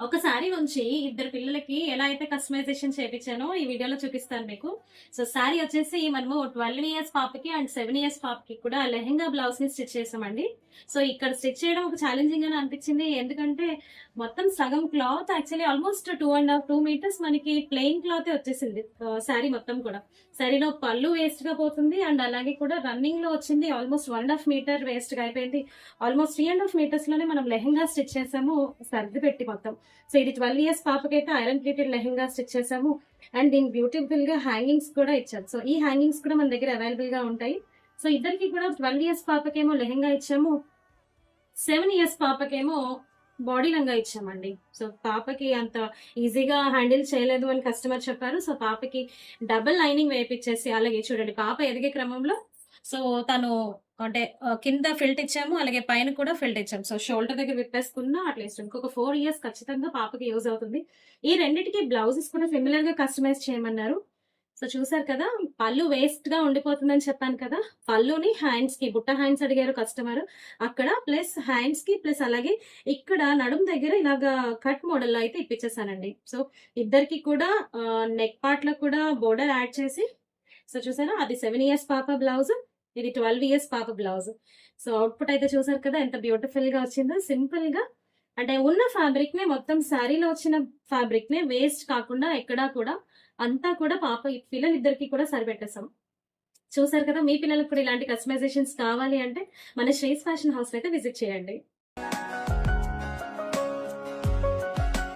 ఒక శారీ నుంచి ఇద్దరు పిల్లలకి ఎలా అయితే కస్టమైజేషన్ చేపించానో ఈ వీడియోలో చూపిస్తాను మీకు. సో శారీ వచ్చేసి మనము 12 ఇయర్స్ పాపకి అండ్ 7 ఇయర్స్ పాపకి కూడా లెహెంగా బ్లౌజ్ ని స్టిచ్ చేసామండి. సో ఇక్కడ స్టిచ్ చేయడం ఒక ఛాలెంజింగ్ గానే అనిపించింది. ఎందుకంటే మొత్తం సగం క్లాత్ యాక్చువల్లీ ఆల్మోస్ట్ 2.5 మీటర్స్ మనకి ప్లెయిన్ క్లాత్ వచ్చేసింది. శారీ మొత్తం కూడా. శారీలో పళ్ళు వేస్ట్ గా పోతుంది అండ్ అలాగే కూడా రన్నింగ్ లో వచ్చింది ఆల్మోస్ట్ 1.5 మీటర్ వేస్ట్ గా అయిపోయింది. ఆల్మోస్ట్ 3.5 మీటర్స్ లోనే మనం లెహెంగా స్టిచ్ చేసాము సర్ది పెట్టి మొత్తం. సో ఇది 12 ఇయర్స్ పాపకైతే ఐరన్ ప్లేటెడ్ లెహెంగా స్టిచ్ చేసాము. అండ్ దీని బ్యూటిఫుల్ గా హ్యాంగింగ్స్ కూడా ఇచ్చారు. సో ఈ హ్యాంగింగ్స్ కూడా మన దగ్గర అవైలబుల్ గా ఉంటాయి. సో ఇద్దరికి కూడా 12 ఇయర్స్ పాపకేమో లెహెంగా ఇచ్చాము, 7 ఇయర్స్ పాపకేమో బాడీ లంగా ఇచ్చామండి. సో పాపకి అంత ఈజీగా హ్యాండిల్ చేయలేదు అని కస్టమర్ చెప్పారు. సో పాపకి డబుల్ లైనింగ్ వేయించేసి, అలాగే చూడండి పాప ఎదిగే క్రమంలో సో తను అంటే కింద ఫిల్ట్ ఇచ్చాము, అలాగే పైన కూడా ఫిల్ట్ ఇచ్చాము. సో షోల్డర్ దగ్గర విప్పేసుకున్నా అట్లీస్ట్ ఇంకొక 4 ఇయర్స్ ఖచ్చితంగా పాపకి యూజ్ అవుతుంది. ఈ రెండింటికి బ్లౌజెస్ కూడా సిమిలర్ గా కస్టమైజ్ చేయమన్నారు. సో చూసారు కదా, పళ్ళు వేస్ట్ గా ఉండిపోతుందని చెప్పాను కదా. పళ్ళుని హ్యాండ్స్ కి బుట్ట హ్యాండ్స్ అడిగారు కస్టమర్, అక్కడ ప్లస్ హ్యాండ్స్ కి ప్లస్ అలాగే ఇక్కడ నడుము దగ్గర ఇలాగా కట్ మోడల్ లో అయితే ఇప్పించేసానండి. సో ఇద్దరికి కూడా నెక్ పార్ట్ లో కూడా బోర్డర్ యాడ్ చేసి, సో చూసారా అది 7 ఇయర్స్ పాప బ్లౌజ్, ఇది 12 ఇయర్స్ పాప బ్లౌజ్. సో అవుట్పుట్ అయితే చూసారు కదా ఎంత బ్యూటిఫుల్ గా వచ్చిందో. సింపుల్ గా అంటే ఉన్న ఫ్యాబ్రిక్ నే మొత్తం శారీలో వచ్చిన ఫ్యాబ్రిక్ నే వేస్ట్ కాకుండా ఎక్కడా కూడా అంతా కూడా పాప పిల్లలిద్దరికి కూడా సరిపెట్టేసాం. చూసారు కదా, మీ పిల్లలకు కూడా ఇలాంటి కస్టమైజేషన్స్ కావాలి అంటే మన శ్రీస్ ఫ్యాషన్ హౌస్ అయితే విజిట్ చేయండి.